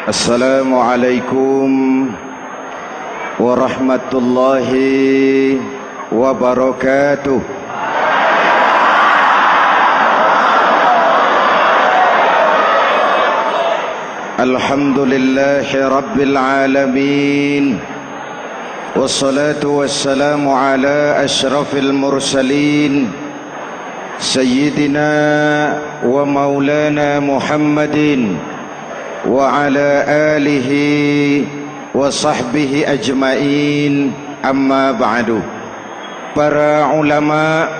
Assalamualaikum warahmatullahi wabarakatuh. Alhamdulillahi rabbil alamin. Wassalatu wassalamu ala ashrafil mursalin Sayyidina wa maulana Muhammadin wa ala alihi wa sahbihi ajmain, amma ba'du. Para ulama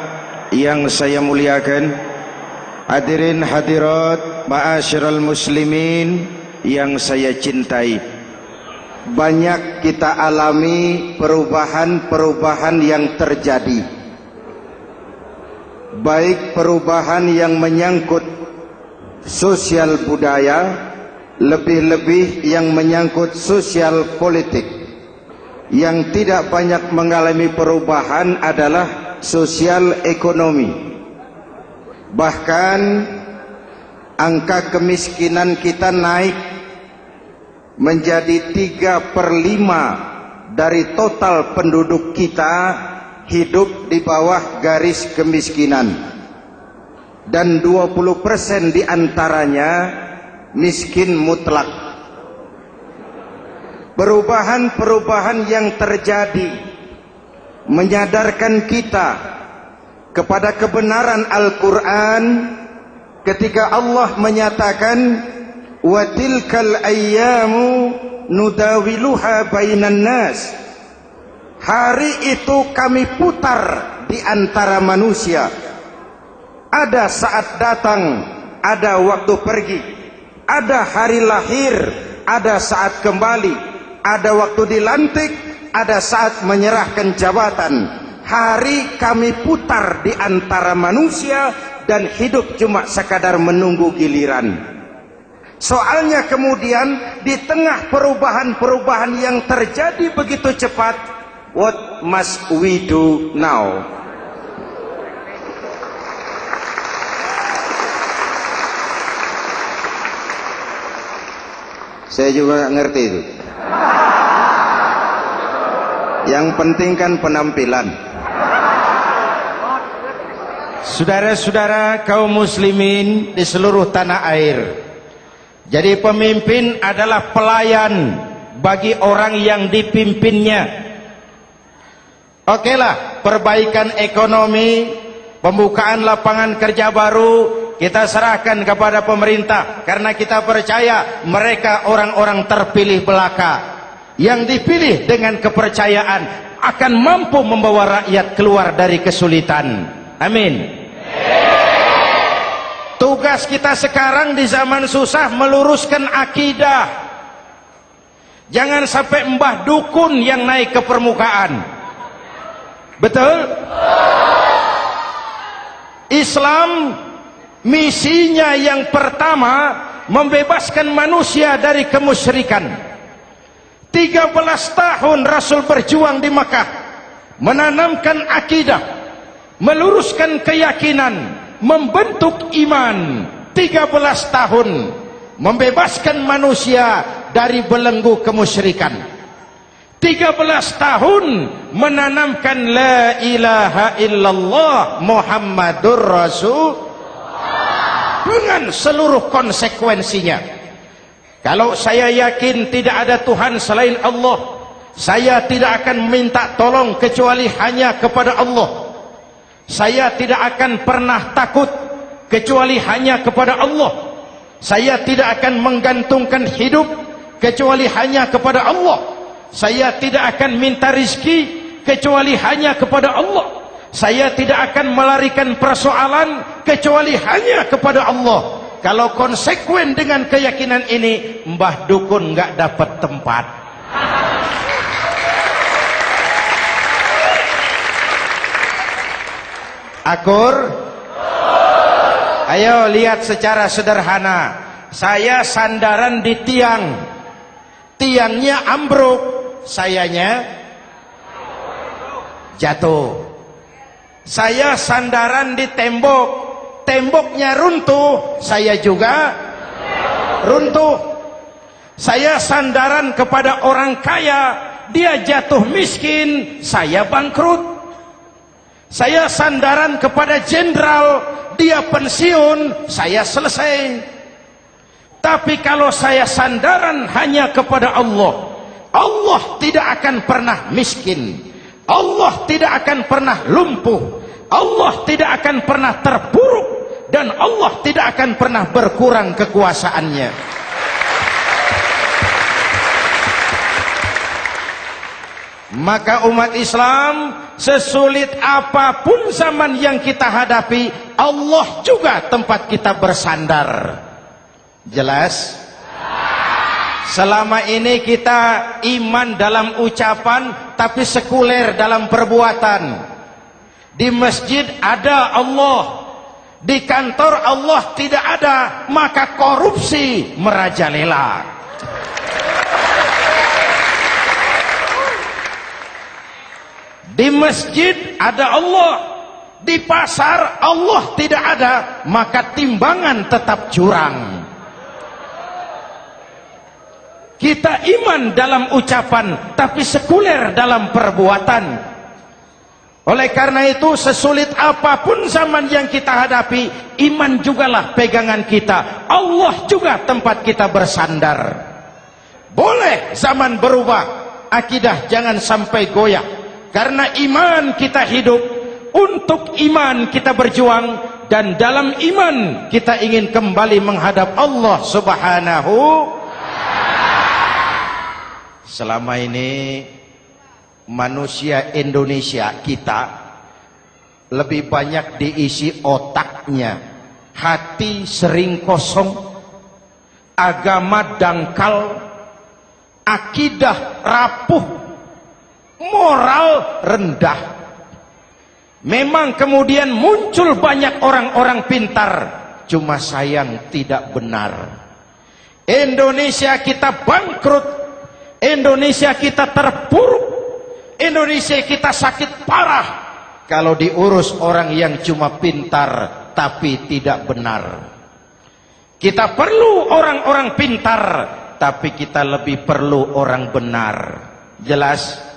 yang saya muliakan, hadirin hadirat ma'asyiral muslimin yang saya cintai, banyak kita alami perubahan-perubahan yang terjadi, baik perubahan yang menyangkut sosial budaya, lebih-lebih yang menyangkut sosial politik. Yang tidak banyak mengalami perubahan adalah sosial ekonomi. Bahkan angka kemiskinan kita naik menjadi 3/5 dari total penduduk kita hidup di bawah garis kemiskinan, dan 20% diantaranya miskin mutlak. Perubahan-perubahan yang terjadi menyadarkan kita kepada kebenaran Al-Quran ketika Allah menyatakan wa tilkal ayyamu nudawiluha bainan nas. Hari itu kami putar di antara manusia. Ada saat datang, ada waktu pergi. Ada hari lahir, ada saat kembali, ada waktu dilantik, ada saat menyerahkan jabatan. Hari kami putar di antara manusia dan hidup cuma sekadar menunggu giliran. Soalnya kemudian di tengah perubahan-perubahan yang terjadi begitu cepat, what must we do now? Saya juga ngerti itu. Yang penting kan penampilan. Saudara-saudara kaum muslimin di seluruh tanah air, jadi pemimpin adalah pelayan bagi orang yang dipimpinnya. Okelah, perbaikan ekonomi, pembukaan lapangan kerja baru kita serahkan kepada pemerintah, karena kita percaya mereka orang-orang terpilih belaka yang dipilih dengan kepercayaan akan mampu membawa rakyat keluar dari kesulitan. Amin. Tugas kita sekarang di zaman susah meluruskan akidah. Jangan sampai mbah dukun yang naik ke permukaan. Betul? Islam misinya yang pertama membebaskan manusia dari kemusyrikan. 13 tahun Rasul berjuang di Makkah, menanamkan akidah, meluruskan keyakinan, membentuk iman. 13 tahun membebaskan manusia dari belenggu kemusyrikan. 13 tahun menanamkan la ilaha illallah Muhammadur Rasul dengan seluruh konsekuensinya. Kalau saya yakin tidak ada Tuhan selain Allah, saya tidak akan minta tolong kecuali hanya kepada Allah. Saya tidak akan pernah takut kecuali hanya kepada Allah. Saya tidak akan menggantungkan hidup kecuali hanya kepada Allah. Saya tidak akan minta rizki kecuali hanya kepada Allah. Saya tidak akan melarikan persoalan kecuali hanya kepada Allah. Kalau konsekuen dengan keyakinan ini, mbah dukun nggak dapat tempat. Akur? Ayo lihat secara sederhana. Saya sandaran di tiang, tiangnya ambruk, sayanya jatuh. Saya sandaran di tembok, temboknya runtuh, saya juga runtuh. Saya sandaran kepada orang kaya, dia jatuh miskin, saya bangkrut. Saya sandaran kepada jenderal, dia pensiun, saya selesai. Tapi kalau saya sandaran hanya kepada Allah, Allah tidak akan pernah miskin, Allah tidak akan pernah lumpuh, Allah tidak akan pernah terpuruk, dan Allah tidak akan pernah berkurang kekuasaannya. Maka umat Islam, sesulit apapun zaman yang kita hadapi, Allah juga tempat kita bersandar. Jelas? Selama ini kita iman dalam ucapan, tapi sekuler dalam perbuatan. Di masjid ada Allah, di kantor Allah tidak ada, maka korupsi merajalela. Di masjid ada Allah, di pasar Allah tidak ada, maka timbangan tetap curang. Kita iman dalam ucapan, tapi sekuler dalam perbuatan. Oleh karena itu, sesulit apapun zaman yang kita hadapi, iman jugalah pegangan kita, Allah juga tempat kita bersandar. Boleh zaman berubah, akidah jangan sampai goyah. Karena iman kita hidup, untuk iman kita berjuang, dan dalam iman kita ingin kembali menghadap Allah Subhanahu. Selama ini manusia Indonesia kita lebih banyak diisi otaknya, hati sering kosong, agama dangkal, akidah rapuh, moral rendah. Memang kemudian muncul banyak orang-orang pintar, cuma sayang tidak benar. Indonesia kita bangkrut, Indonesia kita terpuruk, Indonesia kita sakit parah kalau diurus orang yang cuma pintar tapi tidak benar. Kita perlu orang-orang pintar, tapi kita lebih perlu orang benar. Jelas?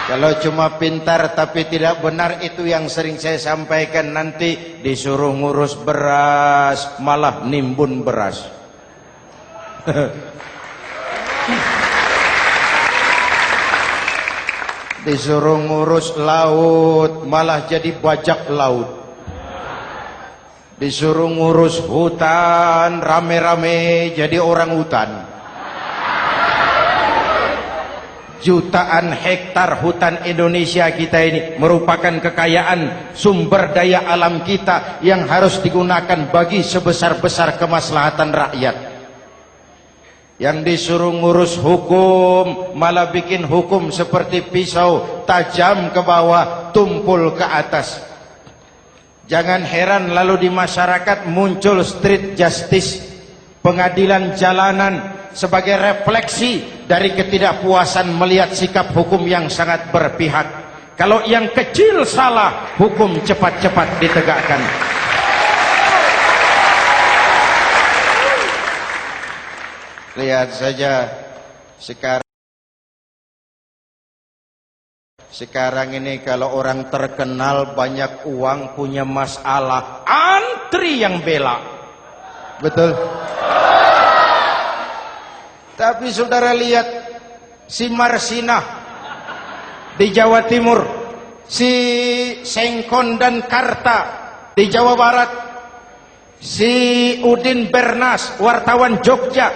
Kalau cuma pintar tapi tidak benar, itu yang sering saya sampaikan, nanti disuruh ngurus beras malah nimbun beras. Disuruh ngurus laut malah jadi bajak laut. Disuruh ngurus hutan rame-rame jadi orang hutan. Jutaan hektar hutan Indonesia kita ini merupakan kekayaan sumber daya alam kita yang harus digunakan bagi sebesar-besar kemaslahatan rakyat. Yang disuruh ngurus hukum malah bikin hukum seperti pisau, tajam ke bawah, tumpul ke atas. Jangan heran lalu di masyarakat muncul street justice, pengadilan jalanan, sebagai refleksi dari ketidakpuasan melihat sikap hukum yang sangat berpihak. Kalau yang kecil salah, hukum cepat-cepat ditegakkan. Lihat saja sekarang ini kalau orang terkenal, banyak uang, punya masalah, antri yang bela. Betul? Tapi saudara lihat si Marsinah di Jawa Timur, si Sengkon dan Karta di Jawa Barat, si Udin Bernas wartawan Jogja,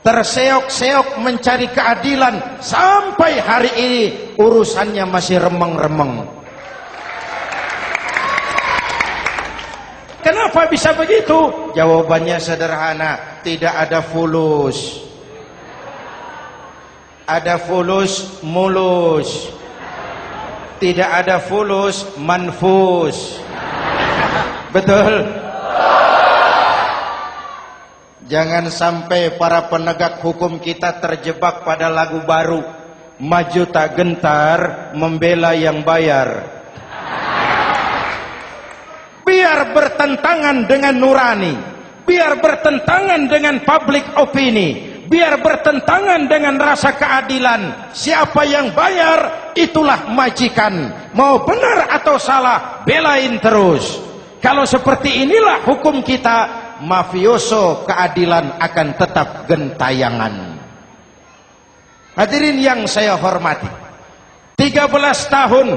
terseok-seok mencari keadilan, sampai hari ini urusannya masih remeng-remeng. Kenapa bisa begitu? Jawabannya sederhana, tidak ada fulus. Ada fulus mulus, tidak ada fulus manfus. Betul? Jangan sampai para penegak hukum kita terjebak pada lagu baru, maju tak gentar membela yang bayar. Biar bertentangan dengan nurani, biar bertentangan dengan public opini, biar bertentangan dengan rasa keadilan. Siapa yang bayar, itulah majikan. Mau benar atau salah, belain terus. Kalau seperti inilah hukum kita, mafioso keadilan akan tetap gentayangan. Hadirin yang saya hormati, 13 tahun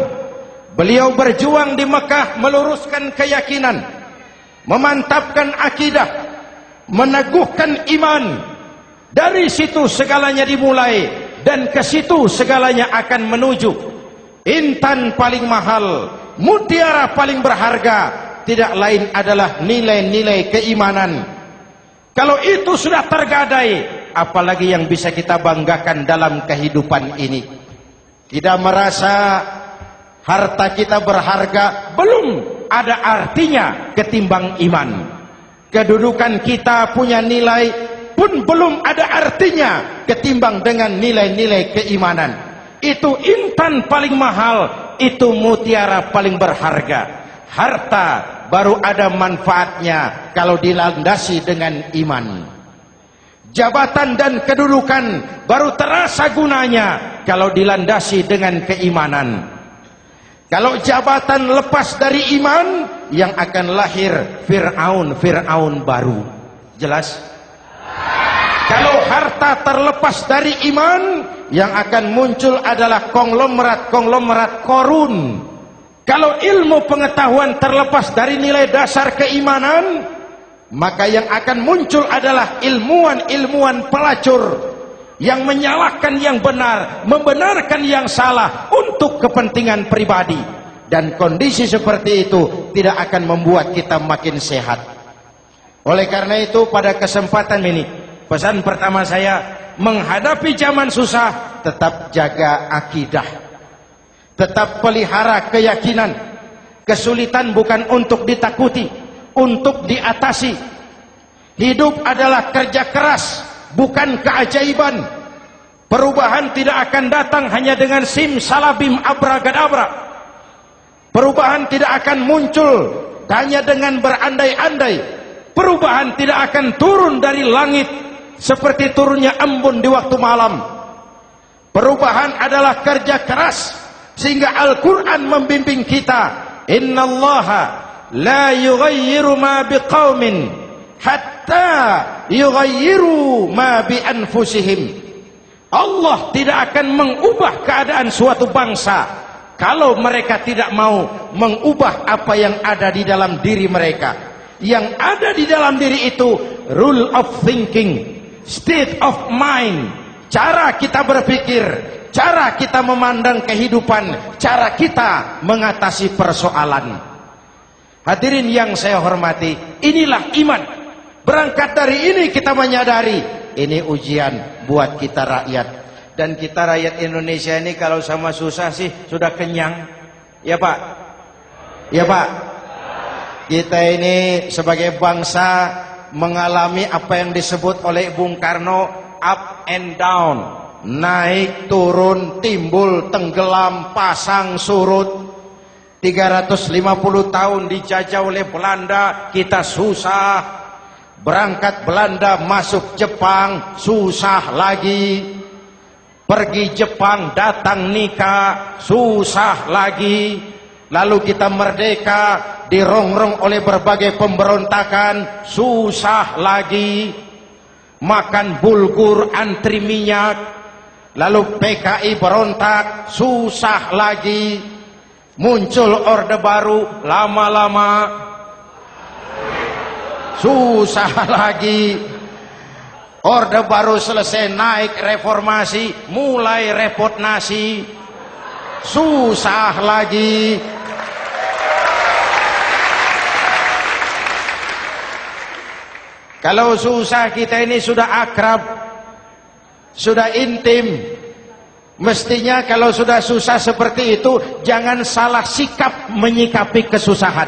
beliau berjuang di Mekah, meluruskan keyakinan, memantapkan akidah, meneguhkan iman. Dari situ segalanya dimulai, dan ke situ segalanya akan menuju. Intan paling mahal, mutiara paling berharga, tidak lain adalah nilai-nilai keimanan. Kalau itu sudah tergadai, apalagi yang bisa kita banggakan dalam kehidupan ini? Tidak merasa harta kita berharga, belum ada artinya ketimbang iman. Kedudukan kita punya nilai pun belum ada artinya ketimbang dengan nilai-nilai keimanan. Itu intan paling mahal, itu mutiara paling berharga. Harta baru ada manfaatnya kalau dilandasi dengan iman. Jabatan dan kedudukan baru terasa gunanya kalau dilandasi dengan keimanan. Kalau jabatan lepas dari iman, yang akan lahir Fir'aun baru. Jelas? Kalau harta terlepas dari iman, yang akan muncul adalah konglomerat Korun. Kalau ilmu pengetahuan terlepas dari nilai dasar keimanan, maka yang akan muncul adalah ilmuwan pelacur yang menyalahkan yang benar, membenarkan yang salah untuk kepentingan pribadi. Dan kondisi seperti itu tidak akan membuat kita makin sehat. Oleh karena itu, pada kesempatan ini, pesan pertama saya, menghadapi zaman susah, tetap jaga akidah, tetap pelihara keyakinan. Kesulitan bukan untuk ditakuti, untuk diatasi. Hidup adalah kerja keras, bukan keajaiban. Perubahan tidak akan datang hanya dengan simsalabim abragadabra. Perubahan tidak akan muncul hanya dengan berandai-andai. Perubahan tidak akan turun dari langit seperti turunnya embun di waktu malam. Perubahan adalah kerja keras, sehingga Al-Quran membimbing kita, innallaha la yughayyiru ma biqaumin hatta yughayyiru ma bi anfusihim. Allah tidak akan mengubah keadaan suatu bangsa kalau mereka tidak mau mengubah apa yang ada di dalam diri mereka. Yang ada di dalam diri itu rule of thinking, state of mind, cara kita berpikir, cara kita memandang kehidupan, cara kita mengatasi persoalan. Hadirin yang saya hormati, inilah iman. Berangkat dari ini kita menyadari, ini ujian buat kita rakyat. Dan kita rakyat Indonesia ini kalau sama susah sih sudah kenyang. Ya Pak? Ya Pak? Kita ini sebagai bangsa mengalami apa yang disebut oleh Bung Karno up and down, naik turun, timbul tenggelam, pasang surut. 350 tahun dijajah oleh Belanda, kita susah. Berangkat Belanda masuk Jepang, susah lagi. Pergi Jepang, datang nikah, susah lagi. Lalu kita merdeka, dirongrong oleh berbagai pemberontakan, susah lagi. Makan bulgur, antri minyak. Lalu PKI berontak, susah lagi. Muncul orde baru, lama-lama susah lagi. Orde baru selesai, naik reformasi, mulai repot nasi, susah lagi. Kalau susah kita ini sudah akrab, sudah intim. Mestinya kalau sudah susah seperti itu, jangan salah sikap menyikapi kesusahan.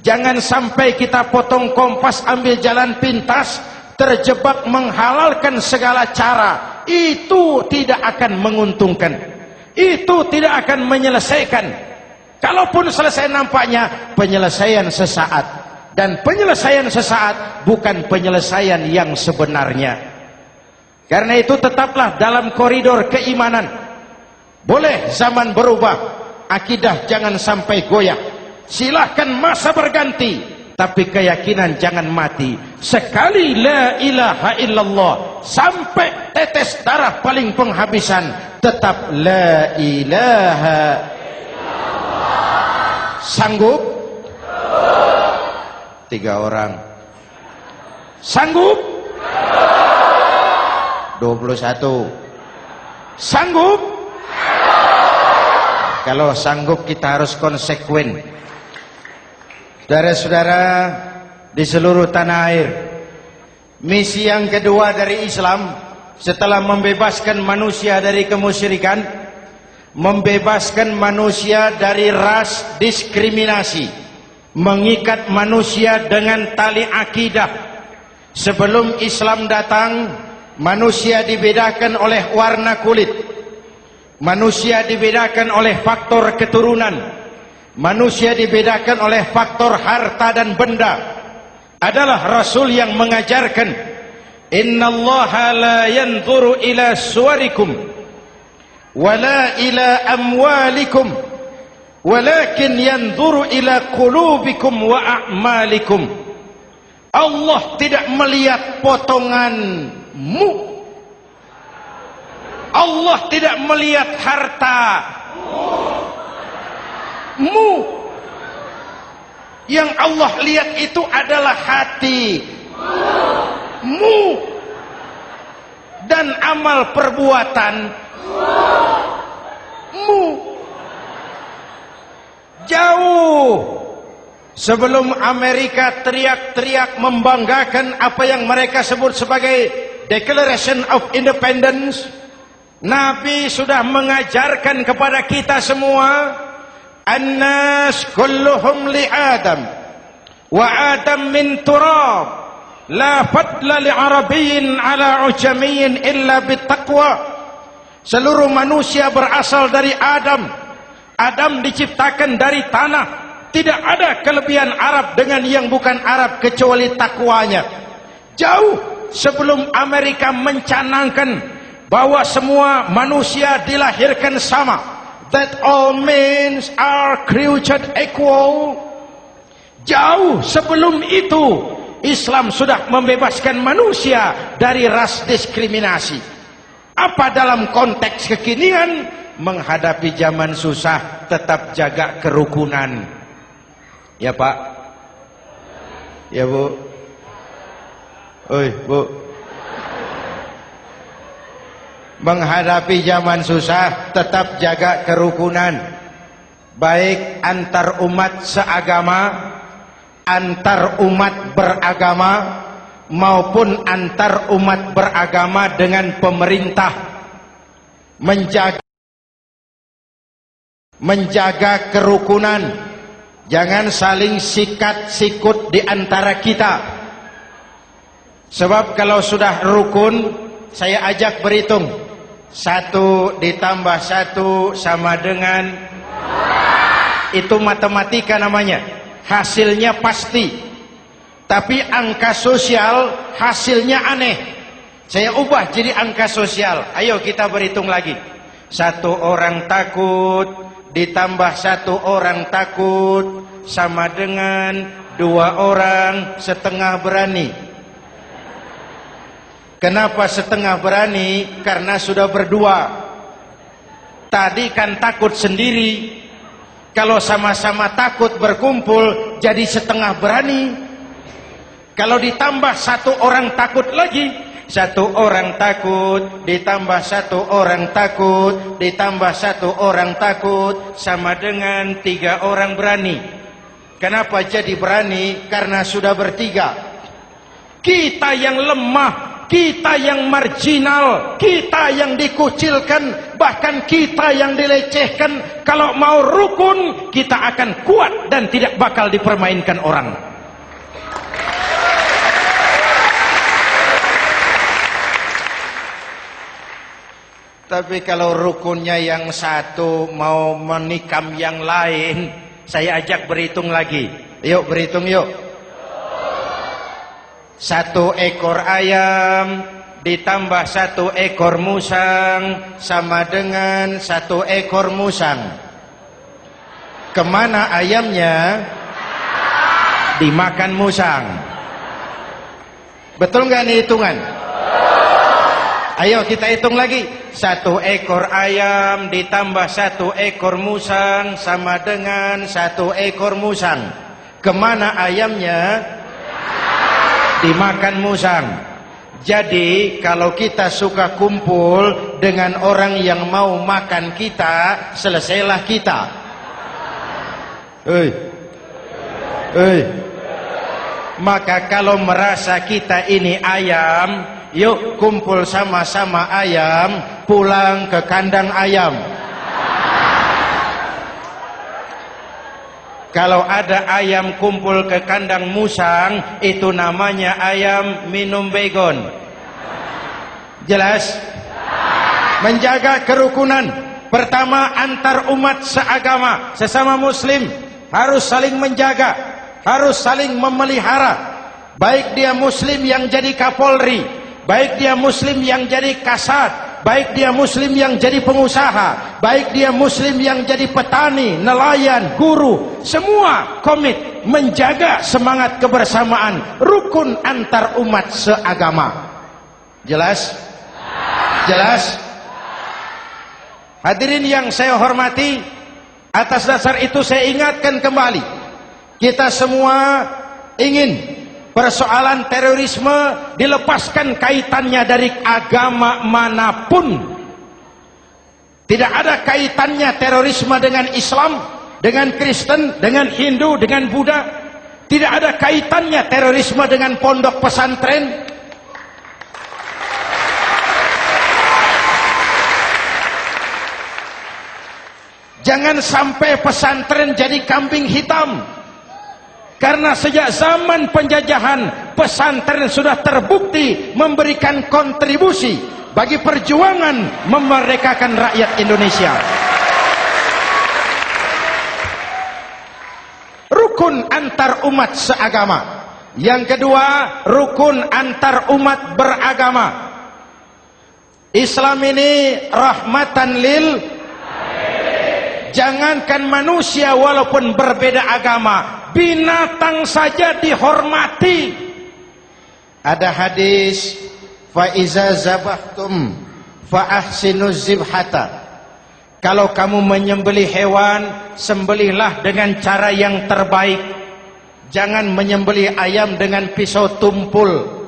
Jangan sampai kita potong kompas, ambil jalan pintas, terjebak menghalalkan segala cara. Itu tidak akan menguntungkan, itu tidak akan menyelesaikan. Kalaupun selesai, nampaknya penyelesaian sesaat. Dan penyelesaian sesaat bukan penyelesaian yang sebenarnya. Karena itu tetaplah dalam koridor keimanan. Boleh zaman berubah, akidah jangan sampai goyah. Silahkan masa berganti, tapi keyakinan jangan mati. Sekali la ilaha illallah sampai tetes darah paling penghabisan, tetap la ilaha illallah. Sanggup? 3 orang. Sanggup? 21. Sanggup? Kalau sanggup kita harus konsekuen. Saudara-saudara di seluruh tanah air, misi yang kedua dari Islam setelah membebaskan manusia dari kemusyrikan, membebaskan manusia dari ras diskriminasi, mengikat manusia dengan tali akidah. Sebelum Islam datang, manusia dibedakan oleh warna kulit, manusia dibedakan oleh faktor keturunan, manusia dibedakan oleh faktor harta dan benda. Adalah Rasul yang mengajarkan, innallaha la yanzuru ila suwarikum wala ila amwalikum walakin yanzuru ila qulubikum wa a'malikum. Allah tidak melihat potonganmu, Allah tidak melihat hartamu. Yang Allah lihat itu adalah hatimu dan amal perbuatanmu. Jauh sebelum Amerika teriak-teriak membanggakan apa yang mereka sebut sebagai Declaration of Independence, Nabi sudah mengajarkan kepada kita semua, An-nas kulluhum li Adam wa Adam min turab la fadla li Arabiyyin ala ujamiyyin illa bittaqwa. Seluruh manusia berasal dari Adam. Adam diciptakan dari tanah. Tidak ada kelebihan Arab dengan yang bukan Arab kecuali takwanya. Jauh sebelum Amerika mencanangkan bahwa semua manusia dilahirkan sama, that all men are created equal. Jauh sebelum itu Islam sudah membebaskan manusia dari ras diskriminasi. Apa dalam konteks kekinian menghadapi zaman susah tetap jaga kerukunan? Ya Pak? Ya Bu? Oi Bu? Menghadapi zaman susah tetap jaga kerukunan, baik antar umat seagama, antar umat beragama, maupun antar umat beragama dengan pemerintah. Menjaga kerukunan, jangan saling sikat sikut di antara kita. Sebab kalau sudah rukun, saya ajak berhitung, 1 ditambah 1 sama dengan, itu matematika namanya, hasilnya pasti. Tapi angka sosial hasilnya aneh. Saya ubah jadi angka sosial. Ayo kita berhitung lagi. 1 orang takut ditambah 1 orang takut sama dengan 2 orang setengah berani. Kenapa setengah berani? Karena sudah berdua. Tadi kan takut sendiri. Kalau sama-sama takut berkumpul jadi setengah berani. Kalau ditambah 1 orang takut lagi, 1 orang takut ditambah 1 orang takut ditambah 1 orang takut sama dengan 3 orang berani. Kenapa jadi berani? Karena sudah bertiga. Kita yang lemah, kita yang marginal, kita yang dikucilkan, bahkan kita yang dilecehkan, kalau mau rukun kita akan kuat dan tidak bakal dipermainkan orang. Tapi kalau rukunnya yang satu mau menikam yang lain, saya ajak berhitung lagi. Yuk berhitung yuk. 1 ekor ayam ditambah 1 ekor musang sama dengan 1 ekor musang. Kemana ayamnya? Dimakan musang. Betul nggak nih hitungan? Ayo kita hitung lagi. 1 ekor ayam ditambah 1 ekor musang sama dengan 1 ekor musang. Kemana ayamnya? Dimakan musang. Jadi kalau kita suka kumpul dengan orang yang mau makan kita, selesailah kita. Maka kalau merasa kita ini ayam, yuk kumpul sama-sama ayam, pulang ke kandang ayam. Kalau ada ayam kumpul ke kandang musang, itu namanya ayam minum baygon. Jelas? Menjaga kerukunan. Pertama, antar umat seagama, sesama muslim harus saling menjaga, harus saling memelihara. Baik dia muslim yang jadi kapolri, baik dia muslim yang jadi kasat, baik dia muslim yang jadi pengusaha, baik dia muslim yang jadi petani, nelayan, guru, semua komit menjaga semangat kebersamaan, rukun antar umat seagama. Jelas? Jelas? Hadirin yang saya hormati, atas dasar itu saya ingatkan kembali, kita semua ingin persoalan terorisme dilepaskan kaitannya dari agama manapun. Tidak ada kaitannya terorisme dengan Islam, dengan Kristen, dengan Hindu, dengan Buddha. Tidak ada kaitannya terorisme dengan pondok pesantren. Jangan sampai pesantren jadi kambing hitam. Karena sejak zaman penjajahan, pesantren sudah terbukti memberikan kontribusi bagi perjuangan memerdekakan rakyat Indonesia. Rukun antar umat seagama. Yang kedua, rukun antar umat beragama. Islam ini rahmatan lil. Jangankan manusia walaupun berbeda agama, binatang saja dihormati. Ada hadis, fa iza zabahtum fa ahsinuz zibhata. Kalau kamu menyembelih hewan, sembelihlah dengan cara yang terbaik. Jangan menyembelih ayam dengan pisau tumpul.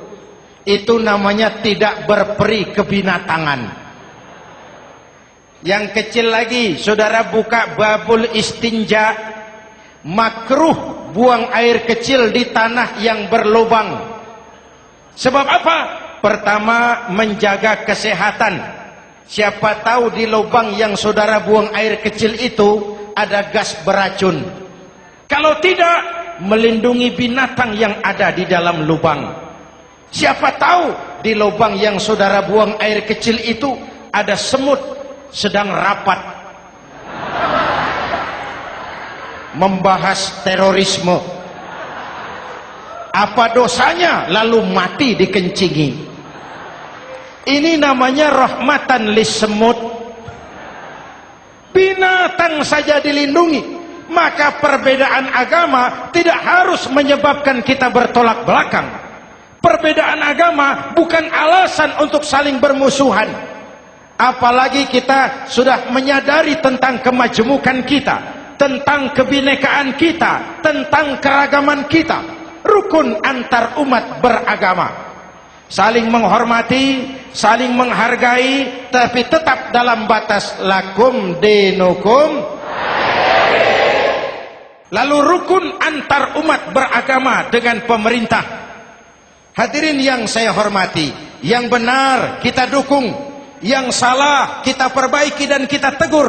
Itu namanya tidak berperi kebinatangan. Yang kecil lagi, saudara buka babul istinja, makruh buang air kecil di tanah yang berlubang. Sebab apa? Pertama, menjaga kesehatan. Siapa tahu di lubang yang saudara buang air kecil itu ada gas beracun. Kalau tidak, melindungi binatang yang ada di dalam lubang. Siapa tahu di lubang yang saudara buang air kecil itu ada semut sedang rapat membahas terorisme. Apa dosanya lalu mati dikencingi? Ini namanya rahmatan lis semut. Binatang saja dilindungi. Maka perbedaan agama tidak harus menyebabkan kita bertolak belakang. Perbedaan agama bukan alasan untuk saling bermusuhan. Apalagi kita sudah menyadari tentang kemajemukan kita, tentang kebinekaan kita, tentang keragaman kita. Rukun antar umat beragama. Saling menghormati, saling menghargai, tapi tetap dalam batas lakum dinukum. Lalu rukun antar umat beragama dengan pemerintah. Hadirin yang saya hormati, yang benar kita dukung, yang salah kita perbaiki dan kita tegur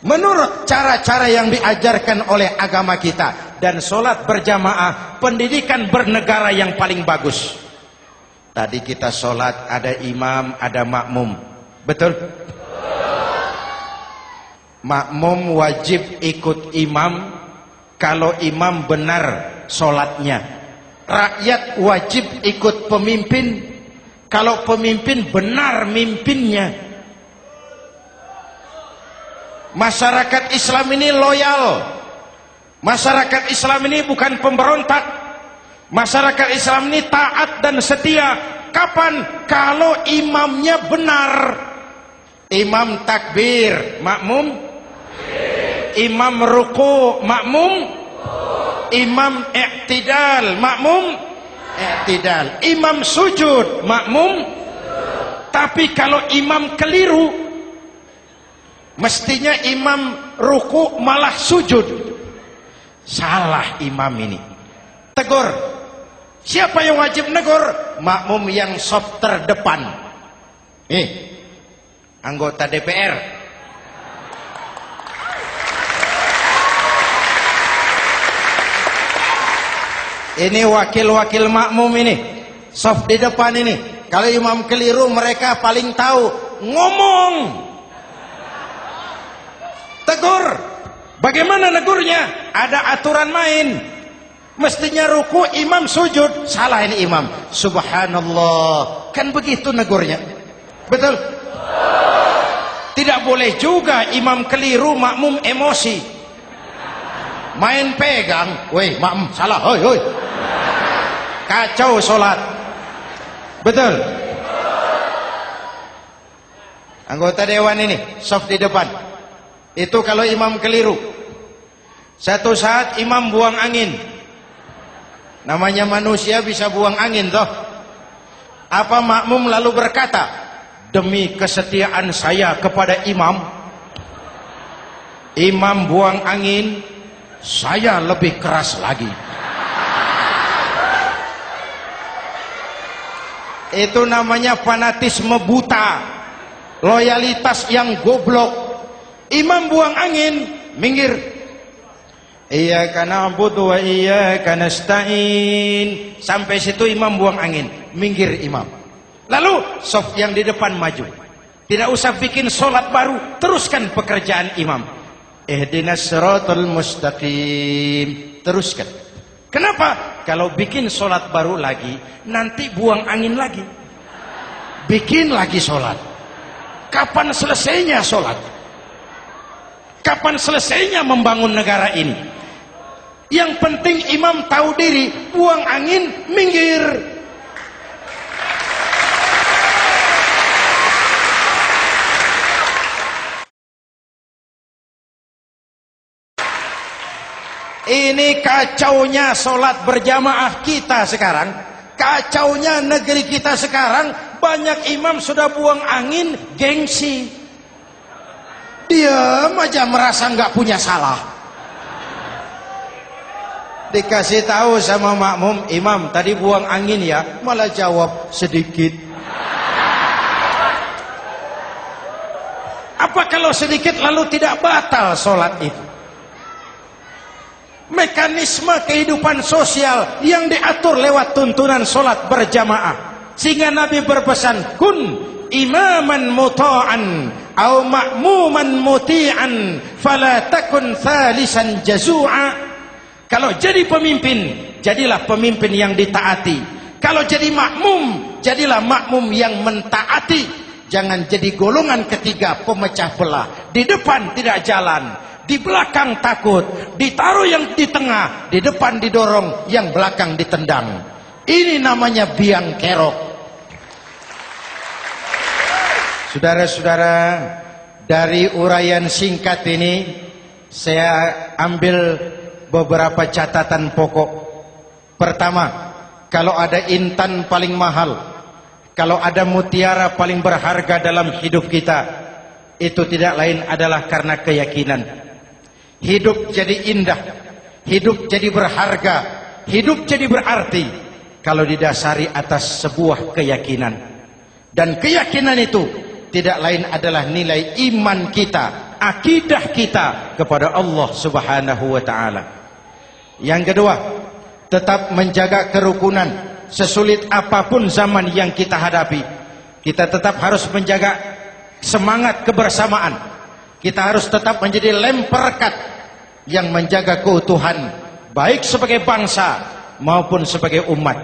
menurut cara-cara yang diajarkan oleh agama kita. Dan sholat berjamaah, pendidikan bernegara yang paling bagus. Tadi kita sholat ada imam, ada makmum, betul? Makmum wajib ikut imam kalau imam benar sholatnya. Rakyat wajib ikut pemimpin kalau pemimpin benar mimpinnya. Masyarakat Islam ini loyal. Masyarakat Islam ini bukan pemberontak. Masyarakat Islam ini taat dan setia. Kapan? Kalau imamnya benar. Imam takbir, makmum. Imam ruku, makmum. Imam i'tidal, makmum. I'tidal. Imam sujud, makmum. Tapi kalau imam keliru, mestinya imam ruku malah sujud. Salah imam ini. Tegur. Siapa yang wajib negur? Makmum yang sop terdepan. Anggota DPR. Ini wakil-wakil makmum ini, sop di depan ini. Kalau imam keliru, mereka paling tahu. Ngomong. Tegur. Bagaimana negurnya? Ada aturan main. Mestinya ruku, imam sujud. Salah ini imam. Subhanallah. Kan begitu negurnya. Betul? Tidak boleh juga imam keliru, makmum emosi. Main pegang. Woi, makmum salah. Hoi, hoi. Kacau sholat. Betul? Anggota dewan ini, soft di depan. Itu kalau imam keliru. Satu saat imam buang angin. Namanya manusia bisa buang angin toh. Apa makmum lalu berkata, demi kesetiaan saya kepada imam, imam buang angin, saya lebih keras lagi. Itu namanya fanatisme buta, loyalitas yang goblok. Imam buang angin, minggir. Iyyaka na'budu wa iyyaka nasta'in. Sampai situ imam buang angin, minggir imam. Lalu sof yang di depan maju. Tidak usah bikin sholat baru, teruskan pekerjaan imam. Ihdinas siratal mustaqim. Teruskan. Kenapa? Kalau bikin sholat baru lagi, nanti buang angin lagi. Bikin lagi sholat. Kapan selesainya sholat? Kapan selesainya membangun negara ini? Yang penting imam tahu diri, buang angin, minggir. Ini kacaunya sholat berjamaah kita sekarang. Kacaunya negeri kita sekarang. Banyak imam sudah buang angin, gengsi. Diam aja merasa nggak punya salah. Dikasih tahu sama makmum, imam tadi buang angin ya, malah jawab sedikit. Apa kalau sedikit lalu tidak batal sholat itu? Mekanisme kehidupan sosial yang diatur lewat tuntunan sholat berjamaah. Sehingga Nabi berpesan, kun imaman muta'an au ma'muman muti'an fala takun thalisan jazu'a. Kalau jadi pemimpin, jadilah pemimpin yang ditaati. Kalau jadi makmum, jadilah makmum yang mentaati. Jangan jadi golongan ketiga pemecah belah. Di depan tidak jalan, di belakang takut, ditaruh yang di tengah, di depan didorong, yang belakang ditendang. Ini namanya biang kerok. Saudara-saudara, dari uraian singkat ini saya ambil beberapa catatan pokok. Pertama, kalau ada intan paling mahal, kalau ada mutiara paling berharga dalam hidup kita, itu tidak lain adalah karena keyakinan. Hidup jadi indah, hidup jadi berharga, hidup jadi berarti kalau didasari atas sebuah keyakinan. Dan keyakinan itu tidak lain adalah nilai iman kita, akidah kita kepada Allah Subhanahu wa taala. Yang kedua, tetap menjaga kerukunan. Sesulit apapun zaman yang kita hadapi, kita tetap harus menjaga semangat kebersamaan. Kita harus tetap menjadi lem perekat yang menjaga keutuhan, baik sebagai bangsa maupun sebagai umat.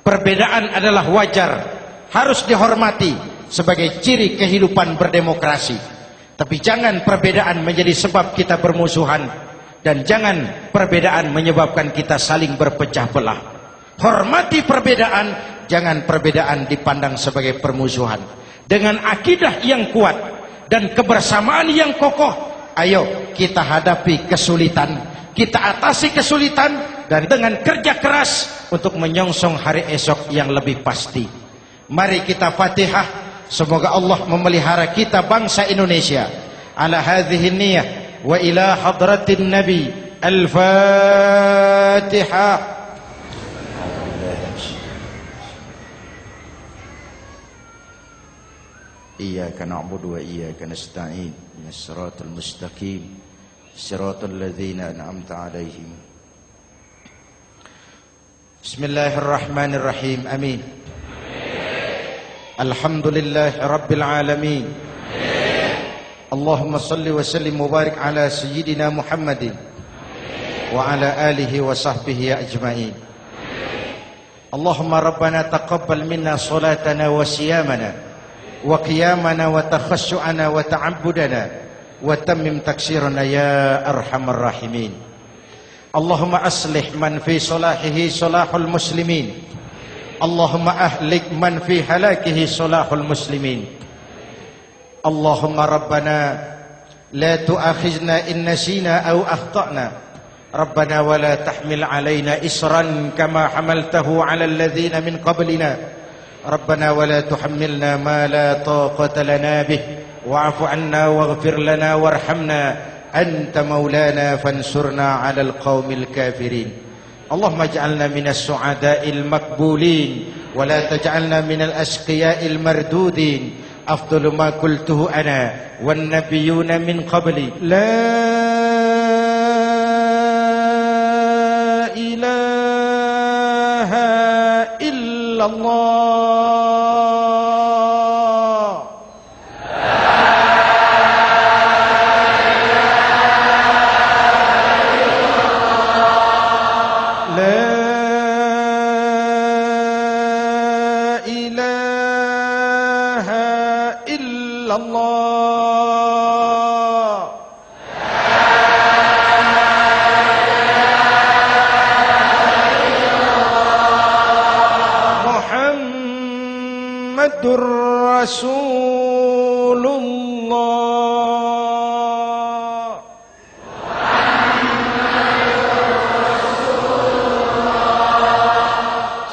Perbedaan adalah wajar, harus dihormati sebagai ciri kehidupan berdemokrasi. Tapi jangan perbedaan menjadi sebab kita bermusuhan, dan jangan perbedaan menyebabkan kita saling berpecah belah. Hormati perbedaan, jangan perbedaan dipandang sebagai permusuhan. Dengan akidah yang kuat dan kebersamaan yang kokoh, ayo kita hadapi kesulitan, kita atasi kesulitan, dan dengan kerja keras untuk menyongsong hari esok yang lebih pasti. Mari kita Fatihah, semoga Allah memelihara kita bangsa Indonesia. Ala hadhihi niyah wa ila hadratin Nabi. Al-Fatihah. Iyyaka na'budu wa iyyaka nasta'in. Ihdinas siratal mustaqim. Siratal ladzina an'amta 'alaihim. Bismillahirrahmanirrahim. Amin. Alhamdulillah Rabbil Alamin. Allahumma salli wa sallim mubarak ala Sayyidina Muhammadin wa ala alihi wa sahbihi ajma'in. Allahumma Rabbana taqabbal minna salatana wa siyamana wa qiyamana wa takhassu'ana wa ta'abbudana wa tammim taksirana ya arhamar rahimin. Allahumma aslih man fi salahihi salahul muslimin. Allahumma ahlik man fi halakihi salahul muslimin. Allahumma Rabbana la tu'akhizna in nasina aw akhtana. Rabbana wa la tahmil alaina isran kama hamaltahu ala alladhina min qablina. Rabbana wa la tuhammilna ma la taqata lana bih wa'fu 'anna waghfir lana warhamna anta maulana fansurna 'alal qaumil kafirin. Allahumma ij'alna minas su'ada'il maqbulin wa la taj'alna minal asqiya'il mardudin. Afdalu ma qultuhu ana wan nabiyyuna min qabli. La ilaha illallah. Muhammadur Rasulullah.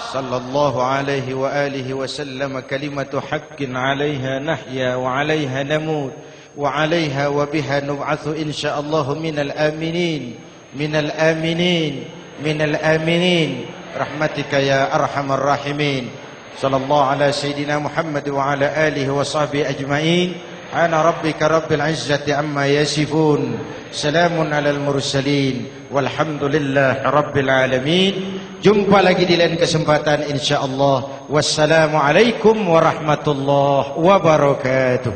Sallallahu alaihi wa alihi wa sallam. Kalimatu haqqin 'alaiha nahya wa 'alaiha namut wa 'alaiha wa biha nub'atsu insyaallah minal aminin minal aminin minal aminin rahmatika ya arhamar rahimin. Sallallahu ala sayyidina Muhammad wa ala alihi wa sahbihi ajma'in. Ana rabbika rabbil izzati amma yasifun. Salamun alal mursalin. Walhamdulillah rabbil alamin. Jumpa lagi di lain kesempatan insyaallah. Wassalamualaikum warahmatullahi wabarakatuh.